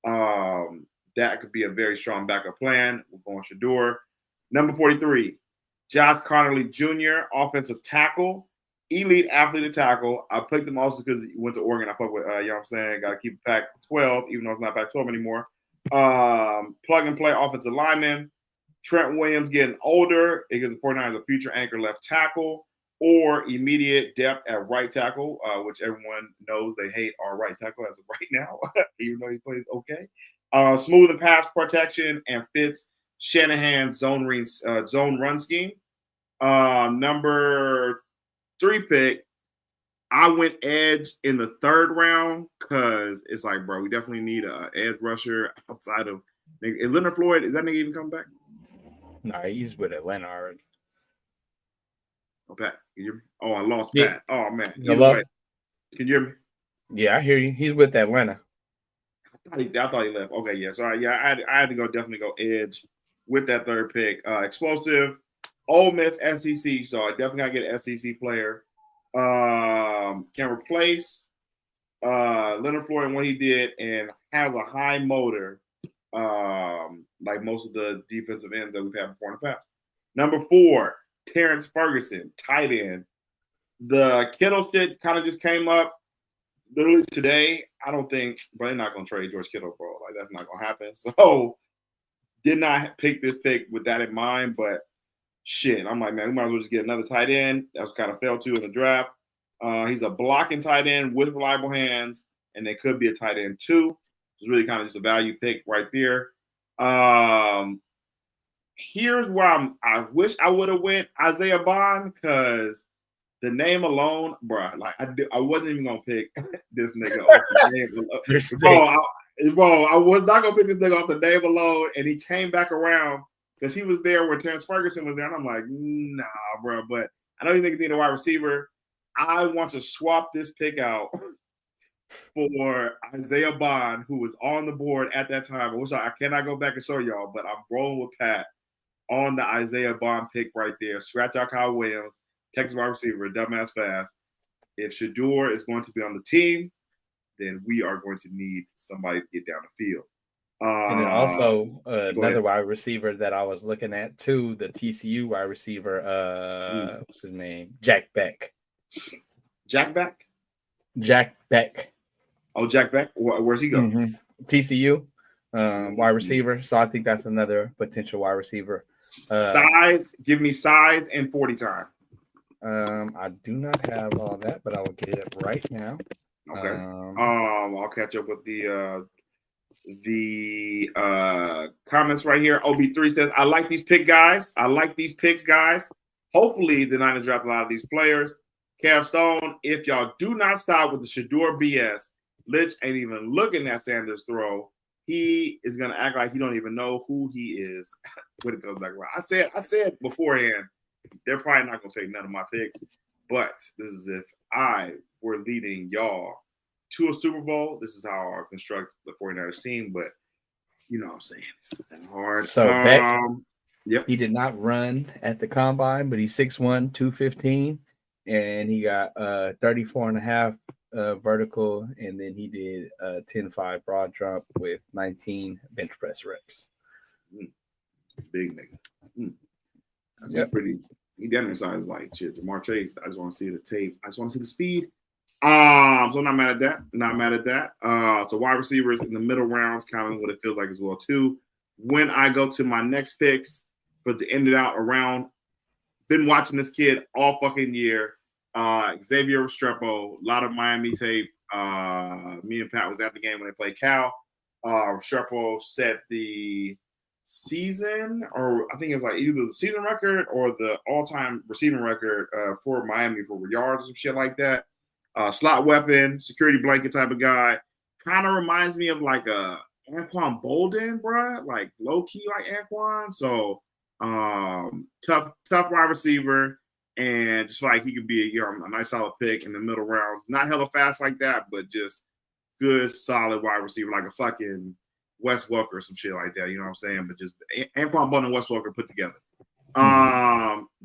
Speaker 2: that could be a very strong backup plan. We're going Shedeur. Number 43, Josh Connerly Jr., offensive tackle. Elite athlete to tackle. I picked him also because he went to Oregon. I fuck with, you know what I'm saying? Got to keep it Pac-12, even though it's not Pac-12 anymore. Plug and play offensive lineman. Trent Williams getting older. It gives the 49ers a future anchor left tackle or immediate depth at right tackle, which everyone knows they hate our right tackle as of right now, even though he plays okay. Smooth and pass protection and fits Shanahan's zone run scheme. Number 3 pick, I went edge in the 3rd round because it's like, bro, we definitely need an edge rusher outside of Leonard Floyd. Is that nigga even coming back?
Speaker 1: Nah, he's with Atlanta already.
Speaker 2: Oh, Pat, can you hear me? Oh, I lost
Speaker 1: Yeah.
Speaker 2: Pat. Oh, man.
Speaker 1: Hello?
Speaker 2: Can you hear me?
Speaker 1: Yeah, I hear you. He's with Atlanta.
Speaker 2: I thought he left. Okay, yeah. So, yeah, I had to definitely go edge with that 3rd pick. Explosive. Ole Miss SEC, so I definitely got to get an SEC player. Can replace Leonard Floyd and what he did and has a high motor, like most of the defensive ends that we've had before in the past. Number 4, Terrence Ferguson, tight end. The Kittle shit kind of just came up literally today. I don't think, bro, they're not going to trade George Kittle, bro. Like, that's not going to happen. So, did not pick this pick with that in mind, but shit, I'm like, man, we might as well just get another tight end. That's kind of fell to in the draft. He's a blocking tight end with reliable hands, and they could be a tight end too. It's really kind of just a value pick right there. Here's where I wish I would have went Isaiah Bond, because the name alone, bro, like I wasn't even gonna pick this nigga off the name. Bro, I was not gonna pick this nigga off the name alone, and he came back around because he was there where Terrence Ferguson was there, and I'm like, nah, bro. But I know you niggas need a wide receiver. I want to swap this pick out for Isaiah Bond, who was on the board at that time. I cannot go back and show y'all, but I'm rolling with Pat on the Isaiah Bond pick right there. Scratch out Kyle Williams, Texas wide receiver, dumbass fast. If Shedeur is going to be on the team, then we are going to need somebody to get down the field.
Speaker 1: And then also another wide receiver that I was looking at too, the TCU wide receiver, what's his name? Jack Beck.
Speaker 2: Jack Beck?
Speaker 1: Jack Beck.
Speaker 2: Oh, Jack Beck? Where's he going?
Speaker 1: Mm-hmm. TCU wide receiver. So I think that's another potential wide receiver.
Speaker 2: Size, give me size and 40 time.
Speaker 1: I do not have all that, but I will get it right now.
Speaker 2: Okay. I'll catch up with the comments right here. OB3 says, I like these picks, guys. Hopefully the Niners draft a lot of these players. Cav Stone, if y'all do not stop with the Shedeur BS, Litch ain't even looking at Sanders' throw. He is gonna act like he don't even know who he is when it comes back around. I said beforehand, they're probably not gonna take none of my picks, but this is if I were leading y'all to a Super Bowl. This is how I construct the 49ers team, but you know what I'm saying, it's not that hard.
Speaker 1: So Beck,
Speaker 2: yep.
Speaker 1: He did not run at the combine, but he's 6'1", 215, and he got 34.5 vertical, and then he did 10.5 broad jump with 19 bench press reps.
Speaker 2: Big nigga. That's pretty. He definitely size like shit. Jamar Chase. I just want to see the tape. I just want to see the speed. So I'm not mad at that. So wide receivers in the middle rounds, kind of what it feels like as well too. When I go to my next picks, but to end it out around, been watching this kid all fucking year. Xavier Restrepo, a lot of Miami tape. Me and Pat was at the game when they played Cal. Restrepo set the season, or I think it's like either the season record or the all-time receiving record for Miami for yards or some shit like that. Slot weapon, security blanket type of guy. Kind of reminds me of like a Anquan Bolden, bruh. Like low-key like Anquan. So tough wide receiver. And just like he could be a nice solid pick in the middle rounds. Not hella fast like that, but just good, solid wide receiver, like a fucking Wes Welker or some shit like that. You know what I'm saying? But just Anquan Boldin and Wes Welker put together.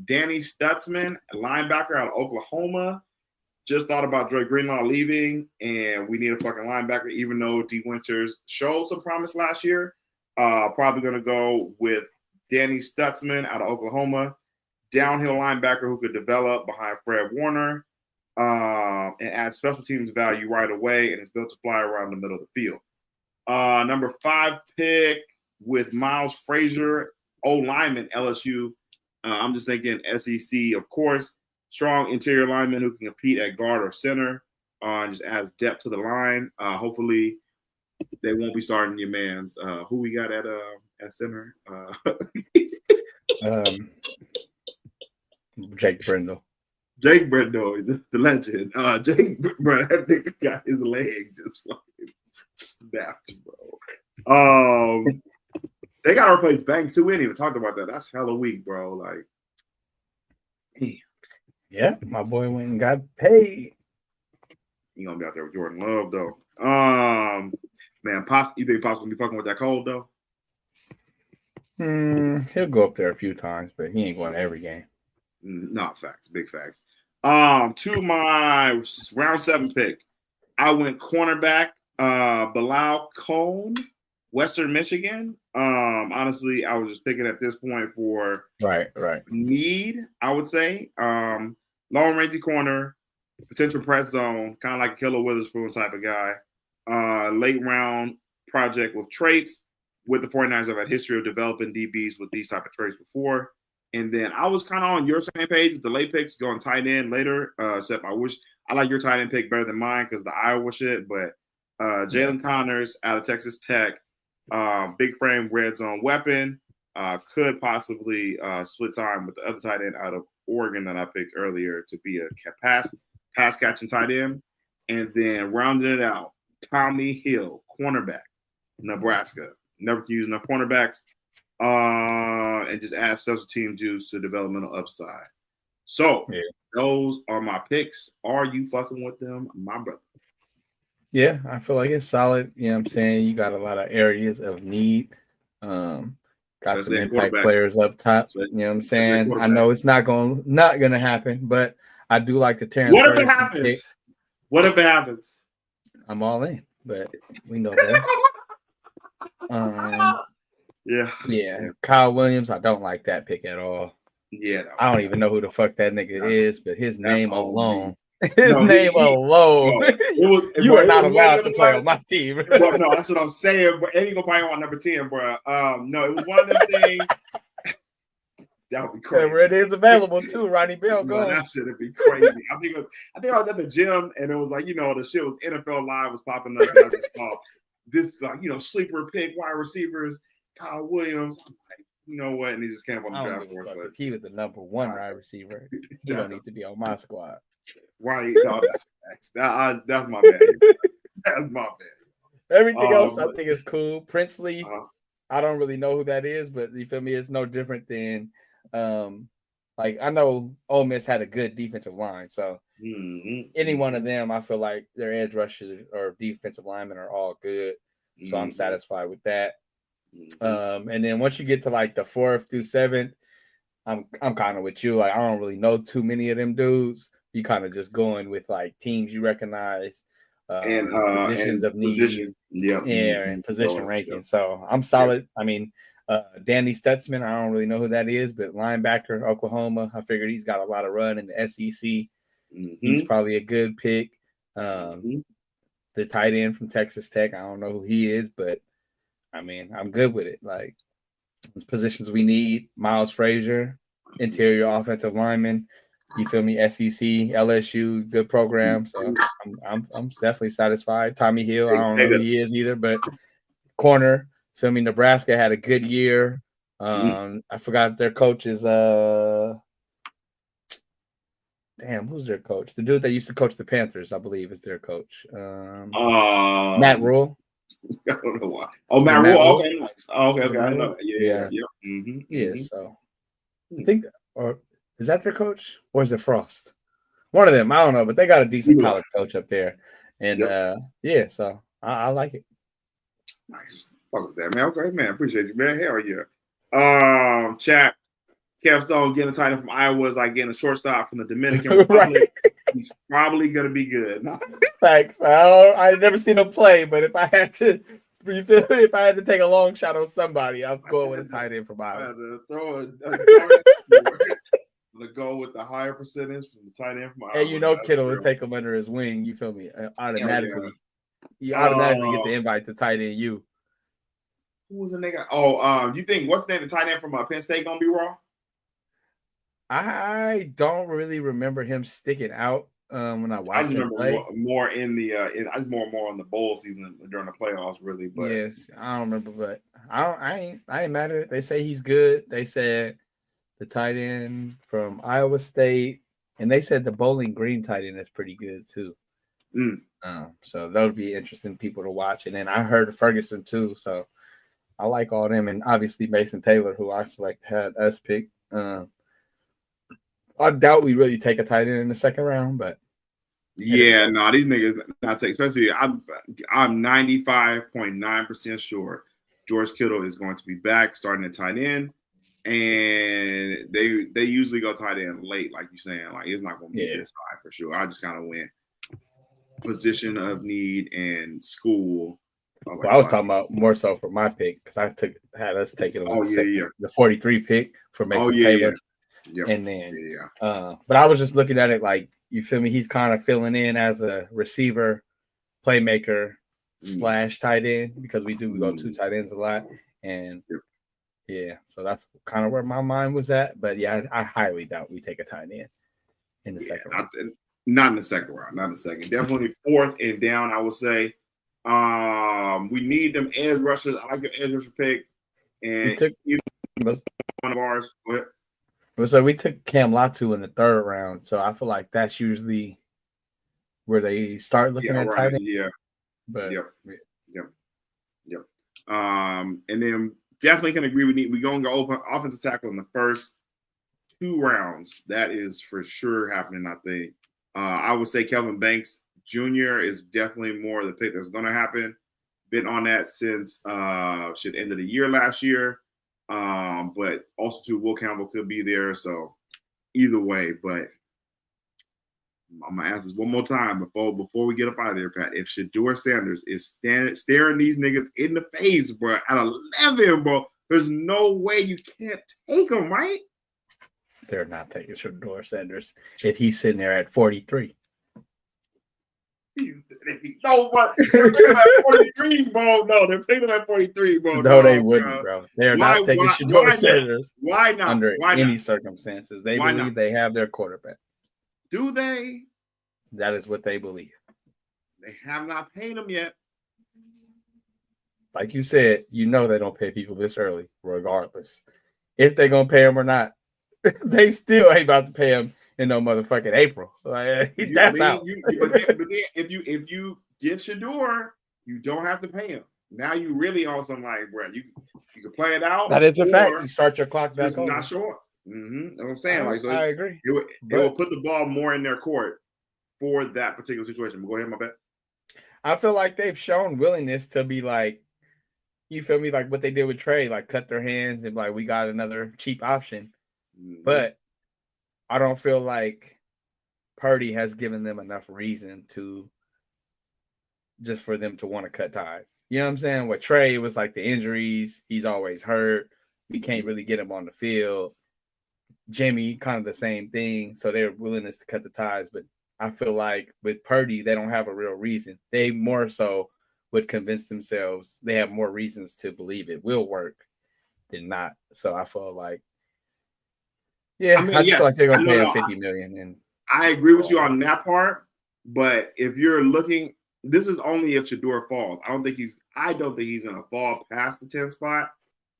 Speaker 2: Danny Stutzman, linebacker out of Oklahoma. Just thought about Dre Greenlaw leaving, and we need a fucking linebacker, even though D. Winters showed some promise last year. Probably going to go with Danny Stutzman out of Oklahoma, downhill linebacker who could develop behind Fred Warner and add special teams value right away, and is built to fly around the middle of the field. Number 5 pick with Miles Frazier, O-lineman, LSU. I'm just thinking SEC, of course. Strong interior lineman who can compete at guard or center. Just adds depth to the line. Hopefully, they won't be starting your man's. Who we got at center?
Speaker 1: Jake Brendel.
Speaker 2: Jake Brendel, the legend. Jake, bro, that nigga got his leg just fucking snapped, bro. They got to replace Banks too. We didn't even talk about that. That's hella weak, bro. Like,
Speaker 1: damn. Yeah, my boy went and got paid.
Speaker 2: He gonna be out there with Jordan Love though. Man, Pops, you think Pops gonna be fucking with that cold though?
Speaker 1: He'll go up there a few times, but he ain't going to every game.
Speaker 2: No, facts, big facts. To my round 7 pick, I went cornerback, Bilal Cone, Western Michigan. Honestly, I was just picking at this point for
Speaker 1: right
Speaker 2: need, I would say. Long range corner, potential press zone, kind of like a Killer Witherspoon type of guy. Late round project with traits. With the 49ers, I've had history of developing DBs with these type of traits before. And then I was kind of on your same page with the late picks going tight end later. Except I like your tight end pick better than mine because the Iowa shit. But Jalen Connors out of Texas Tech, big frame red zone weapon, could possibly split time with the other tight end out of Oregon that I picked earlier to be a pass catching tight end. And then rounding it out, Tommy Hill, cornerback, Nebraska. Never use enough cornerbacks. And just add special team juice to developmental upside. So those are my picks. Are you fucking with them, my brother?
Speaker 1: Yeah, I feel like it's solid. You know what I'm saying? You got a lot of areas of need. Got some impact players up top. You know what I'm saying? I know it's not gonna happen, but I do like the Terrence.
Speaker 2: What if it happens? What if it happens?
Speaker 1: I'm all in, but we know that. Yeah. Kyle Williams, I don't like that pick at all.
Speaker 2: Yeah,
Speaker 1: I don't even know who the fuck that nigga is, but his name alone. You are not allowed to play on my team.
Speaker 2: Well, no, that's what I'm saying. But ain't gonna play on number 10, bro. No, it was one of them things. That would be crazy.
Speaker 1: Where it is available too, Ronnie Bell. Go.
Speaker 2: That shit would be crazy. I think I was at the gym and it was like, you know, the shit was NFL Live was popping up. And I just saw this, like, you know, sleeper pick wide receivers, Kyle Williams. I'm like, you know what? And he just came on the draft board.
Speaker 1: Like, he was the number 1 wide receiver. He don't need to be on my squad.
Speaker 2: Right? No, that's my bad. That's my bad.
Speaker 1: Everything else I think is cool. Princely, I don't really know who that is, but you feel me? It's no different than like I know Ole Miss had a good defensive line, so any one of them, I feel like their edge rushers or defensive linemen are all good. So I'm satisfied with that. And then once you get to like the 4th through 7th, I'm kind of with you. Like I don't really know too many of them dudes. You kind of just going with like teams you recognize and positions of need, and position ranking. So I'm solid. I mean, Danny Stutzman, I don't really know who that is, but linebacker, Oklahoma. I figured he's got a lot of run in the SEC. He's probably a good pick. The tight end from Texas Tech, I don't know who he is, but I mean, I'm good with it. Like positions we need, Miles Frazier, interior offensive lineman. You feel me? SEC, LSU, good program. So I'm definitely satisfied. Tommy Hill, I don't know who he is either, but corner. Feel me? Nebraska had a good year. I forgot their coach is who's their coach? The dude that used to coach the Panthers, I believe, is their coach. Matt Rule.
Speaker 2: I don't know why. Oh, Matt Rule. Okay, nice. Oh, okay. I know. Yeah.
Speaker 1: So I think, or is that their coach or is it Frost? One of them. I don't know, but they got a decent college coach up there. And yeah, so I like it.
Speaker 2: Nice. Fuck with that, man. Okay, man. Appreciate you, man. Hell yeah. Chat. Kev Stone getting a tight end from Iowa is like getting a shortstop from the Dominican Republic. He's probably gonna be good.
Speaker 1: Thanks. I've never seen him play, but if I had to take a long shot on somebody, I'm going with a tight end from Iowa.
Speaker 2: To go with the higher percentage from the tight end from Iowa.
Speaker 1: And you know Kittle will take him under his wing. You feel me? Automatically. You automatically get the invite to tight end you.
Speaker 2: Who was the nigga? Oh, you think what's the name? The tight end from Penn State gonna be raw?
Speaker 1: I don't really remember him sticking out when I watched him play.
Speaker 2: More in the I just more on the bowl season during the playoffs, really. But
Speaker 1: yes, I don't remember, but I ain't mad at it. They say he's good. They said the tight end from Iowa State, and they said the Bowling Green tight end is pretty good too. So that would be interesting people to watch. And then I heard Ferguson too, so I like all them, and obviously Mason Taylor, who I had us pick. I doubt we really take a tight end in the second round, but
Speaker 2: yeah, no, these niggas not take. Especially, I'm 95.9% sure George Kittle is going to be back starting at tight end, and they usually go tight end late, like you're saying. Like it's not going to be this high for sure. I just kind of went position of need and school.
Speaker 1: I was talking about more so for my pick because I had us taking the 43 pick for Mason Taylor.
Speaker 2: Yep.
Speaker 1: And then, but I was just looking at it like, you feel me? He's kind of filling in as a receiver, playmaker / tight end because we go two tight ends a lot. And so that's kind of where my mind was at. But yeah, I highly doubt we take a tight end in the second round.
Speaker 2: Not in the second round, not in the second. Definitely fourth and down, I would say. We need them edge rushers. I like your edge rusher pick. And
Speaker 1: we took
Speaker 2: one of ours. Go ahead.
Speaker 1: So we took Cam Latu in the third round, so I feel like that's usually where they start looking at tight end.
Speaker 2: Yeah,
Speaker 1: but
Speaker 2: yep. And then definitely can agree with you. We're gonna go offensive tackle in the first 2 rounds. That is for sure happening. I think. I would say Kelvin Banks Jr. is definitely more the pick that's gonna happen. Been on that since end of the year last year. But also too, Will Campbell could be there. So either way, but I'm gonna ask this one more time before we get up out of there, Pat. If Shedeur Sanders is staring these niggas in the face, bro, at 11, bro, there's no way you can't take him, right?
Speaker 1: They're not taking Shedeur Sanders if he's sitting there at 43.
Speaker 2: No, but they're picking him at 43, bro. No, they're picking him at 43, bro.
Speaker 1: No, they wouldn't, bro. They're not taking Shedeur Sanders.
Speaker 2: Why not?
Speaker 1: Under any circumstances. They believe they have their quarterback.
Speaker 2: Do they?
Speaker 1: That is what they believe.
Speaker 2: They have not paid him yet.
Speaker 1: Like you said, you know they don't pay people this early, regardless. If they're going to pay him or not, they still ain't about to pay him in no motherfucking April. Like, that's out.
Speaker 2: But then if you get Shedeur, you don't have to pay him. Now you really on some like, bro, you can play it out.
Speaker 1: That is a fact. You start your clock back on.
Speaker 2: Not sure. That's what I'm saying. Like, so
Speaker 1: I agree.
Speaker 2: It will put the ball more in their court for that particular situation. But go ahead, my bet.
Speaker 1: I feel like they've shown willingness to be like, you feel me, like what they did with Trey, like cut their hands and like we got another cheap option. But I don't feel like Purdy has given them enough reason to just for them to want to cut ties. You know what I'm saying? With Trey, it was like the injuries. He's always hurt. We can't really get him on the field. Jimmy, kind of the same thing. So they're willingness to cut the ties. But I feel like with Purdy, they don't have a real reason. They more so would convince themselves they have more reasons to believe it will work than not. So I feel like, I just feel like they're gonna pay him $50 million. And
Speaker 2: I agree with you on that part. But if you're looking, this is only if Shedeur falls. I don't think he's gonna fall past the 10th spot.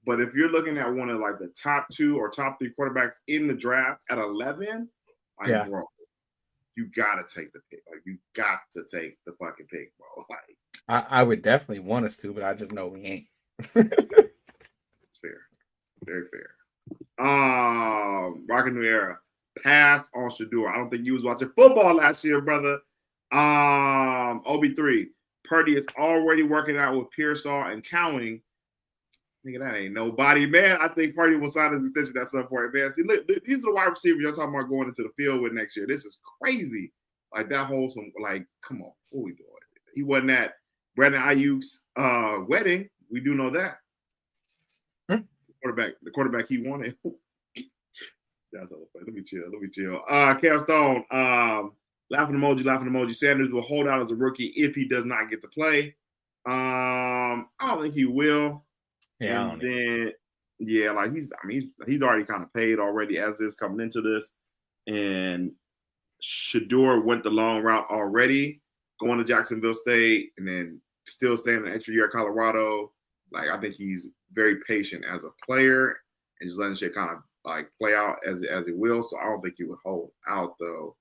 Speaker 2: But if you're looking at one of like the top 2 or top 3 quarterbacks in the draft at 11, bro, you gotta take the pick. Like you got to take the fucking pick, bro. Like
Speaker 1: I would definitely want us to, but I just know we ain't.
Speaker 2: It's fair. Very fair. Rockin' New Era. Pass on Shedeur. I don't think you was watching football last year, brother. OB3. Purdy is already working out with Pearsall and Cowing. Nigga, that ain't nobody, man. I think Purdy will sign his extension at some point, man. See, look, these are the wide receivers you're talking about going into the field with next year. This is crazy. Like that wholesome, like, come on, what we doing? He wasn't at Brandon Ayuk's wedding. We do know that. The quarterback he wanted. That's all. Let me chill. Cam Stone, laughing emoji. Sanders will hold out as a rookie if he does not get to play. I don't think he will.
Speaker 1: Yeah,
Speaker 2: and then like he's already kind of paid already as is coming into this. And Shedeur went the long route already, going to Jacksonville State and then still staying an extra year at Colorado. Like, I think he's very patient as a player and just letting shit kind of like play out as it will. So I don't think he would hold out though.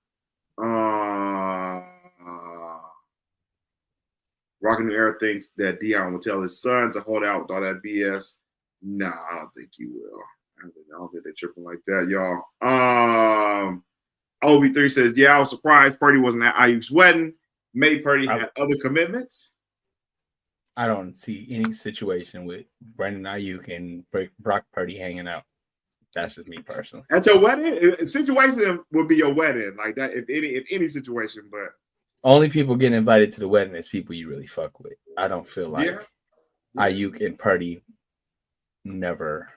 Speaker 2: Rockin' New Era thinks that Deion will tell his son to hold out with all that BS. Nah, I don't think he will. I don't think they're tripping like that, y'all. OB3 says, yeah, I was surprised Purdy wasn't at Ayuk's wedding. Maybe Purdy had other commitments.
Speaker 1: I don't see any situation with Brandon Ayuk and Brock Purdy hanging out. That's just me personally.
Speaker 2: At your wedding? A situation would be your wedding, like that, if any situation, but
Speaker 1: only people getting invited to the wedding is people you really fuck with. I don't feel like Ayuk and Purdy never.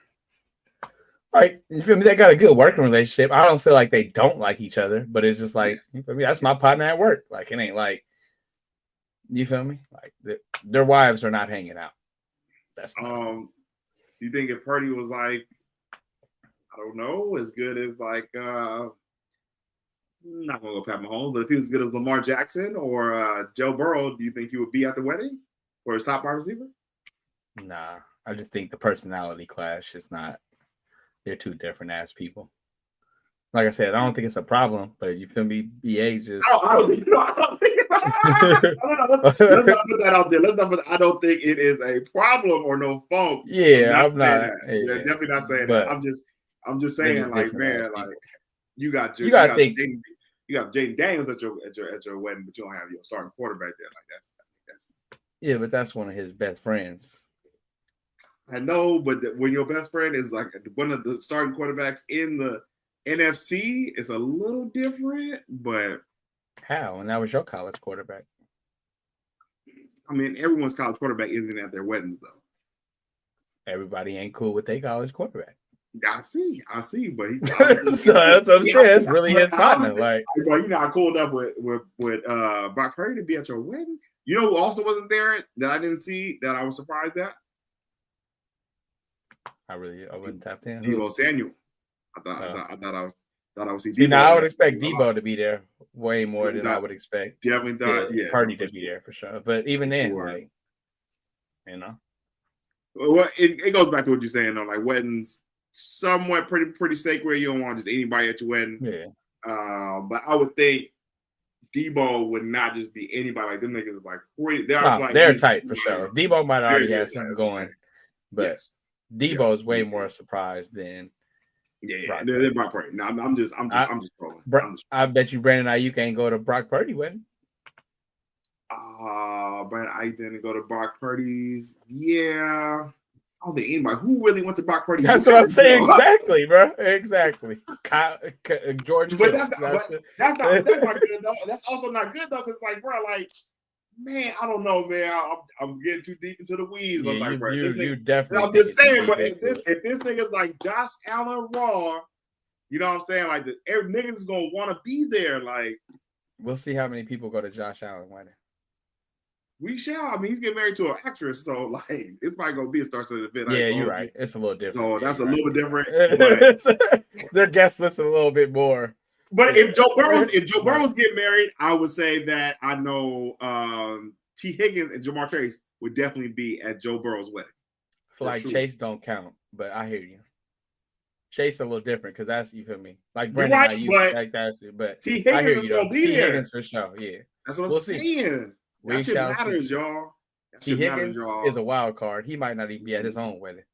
Speaker 1: Like, you feel me? They got a good working relationship. I don't feel like they don't like each other, but it's just like, you feel me? That's my partner at work. Like, it ain't like, you feel me? Like, their wives are not hanging out. That's
Speaker 2: you think if Purdy was like, I don't know, as good as like, I'm not gonna go Pat Mahomes, but if he was as good as Lamar Jackson or Joe Burrow, do you think he would be at the wedding for his top wide receiver?
Speaker 1: Nah, I just think the personality clash is not. They're two different ass people. Like I said, I don't think it's a problem, but you feel me? BA just.
Speaker 2: I don't think. Let's not put that out there. I don't think it is a problem or no fault.
Speaker 1: Yeah, I'm not.
Speaker 2: They're definitely not saying that. I'm just saying, like, man, like you got Jaden Daniels at your wedding, but you don't have your starting quarterback there. Like that's.
Speaker 1: Yeah, but that's one of his best friends.
Speaker 2: I know, but when your best friend is like one of the starting quarterbacks in the NFC, it's a little different. But
Speaker 1: how? And that was your college quarterback.
Speaker 2: I mean, everyone's college quarterback isn't at their weddings, though.
Speaker 1: Everybody ain't cool with their college quarterback.
Speaker 2: I see, but
Speaker 1: so that's what I'm saying. It's really his partner. Like,
Speaker 2: bro, you not cool enough with Brock Purdy to be at your wedding. You know who also wasn't there that I didn't see that I was surprised at?
Speaker 1: I wouldn't tap in.
Speaker 2: Deebo Samuel. I thought I would see.
Speaker 1: See, now I would expect Deebo to be there way more than I would expect.
Speaker 2: Definitely thought,
Speaker 1: Purdy to be there for sure. But even then, like, you know,
Speaker 2: well, it goes back to what you're saying though. Like, weddings, somewhat pretty sacred. You don't want just anybody at your wedding.
Speaker 1: Yeah.
Speaker 2: But I would think Deebo would not just be anybody. Like, them niggas is like
Speaker 1: they're tight for sure. Deebo might already have something going, but. Yes. Debo is way more surprised than
Speaker 2: they're Brock Purdy. No, I'm just trolling.
Speaker 1: I bet you Brandon Ayuk ain't go to Brock Purdy wedding.
Speaker 2: Brandon Ayuk didn't go to Brock Purdy's. Yeah, I don't think anybody who really went to Brock Purdy.
Speaker 1: That's what I'm saying. Exactly, bro. Exactly. George.
Speaker 2: But that's not good though. That's also not good though, because like, bro, like. Man, I don't know, man. I'm getting too deep into the weeds.
Speaker 1: Yeah,
Speaker 2: like, bro,
Speaker 1: you definitely.
Speaker 2: I'm just saying, but if this nigga's like Josh Allen Raw, you know what I'm saying? Like, every nigga's gonna want to be there. Like,
Speaker 1: we'll see how many people go to Josh Allen wedding.
Speaker 2: We shall. I mean, he's getting married to an actress, so like, it's probably gonna be a star-studded event.
Speaker 1: Yeah, you're right. It's a little different.
Speaker 2: So that's a little bit different.
Speaker 1: But their guest list is a little bit more.
Speaker 2: But if Joe Burrows get married, I would say that I know T. Higgins and Jamar Chase would definitely be at Joe Burrow's wedding.
Speaker 1: I feel like Chase don't count, but I hear you. Chase a little different because that's, you feel me? Like Brandon, like that's it. But
Speaker 2: T. Higgins is gonna be
Speaker 1: T.
Speaker 2: there.
Speaker 1: Higgins for sure. Yeah,
Speaker 2: that's what I'm saying. That shit matters, y'all.
Speaker 1: T. Higgins is a wild card. He might not even be at his own wedding.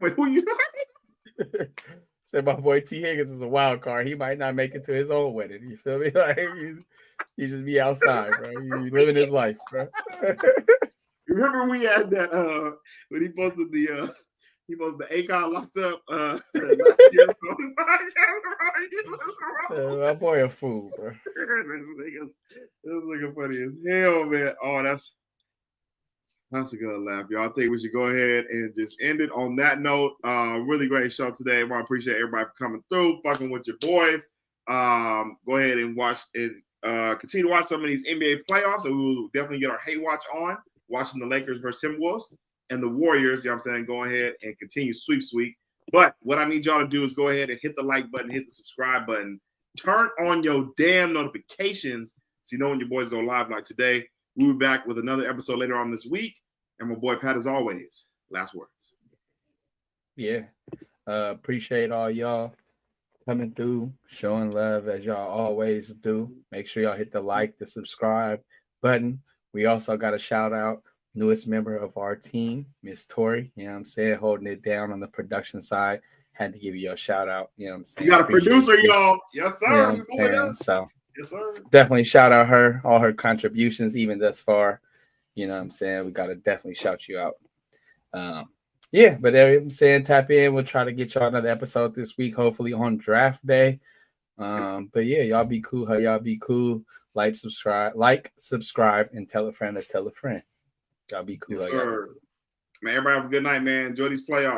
Speaker 2: Wait, who you saying?
Speaker 1: Said my boy T. Higgins is a wild card. He might not make it to his own wedding. You feel me? Like you just be outside, bro. You living his life, bro.
Speaker 2: Remember we had that when he posted the Akon locked up last year.
Speaker 1: My boy a fool, bro.
Speaker 2: This nigga funny as hell, man. Oh, that's a good laugh, y'all. I think we should go ahead and just end it on that note. Really great show today. I want to appreciate everybody for coming through, fucking with your boys. Go ahead and watch and continue to watch some of these NBA playoffs. So we will definitely get our hate watch on, watching the Lakers versus Timberwolves and the Warriors. You know what I'm saying? Go ahead and continue sweep. But what I need y'all to do is go ahead and hit the like button, hit the subscribe button, turn on your damn notifications so you know when your boys go live like today. We'll be back with another episode later on this week. And my boy Pat, as always, last words.
Speaker 1: Yeah. Appreciate all y'all coming through, showing love as y'all always do. Make sure y'all hit the like, the subscribe button. We also got a shout out, newest member of our team, Miss Tori. You know what I'm saying? Holding it down on the production side. Had to give you a shout out. You know what I'm saying?
Speaker 2: You got a producer, y'all. Yes, sir.
Speaker 1: You know so
Speaker 2: yes, sir.
Speaker 1: Definitely shout out her, all her contributions, even thus far. You know what I'm saying? We got to definitely shout you out. Yeah, but I'm saying tap in. We'll try to get y'all another episode this week, hopefully on draft day. But yeah, y'all be cool. How y'all be cool. Like, subscribe, and tell a friend to tell a friend. Y'all be cool.
Speaker 2: Yes, sir. Man, everybody have a good night, man. Enjoy these playoffs.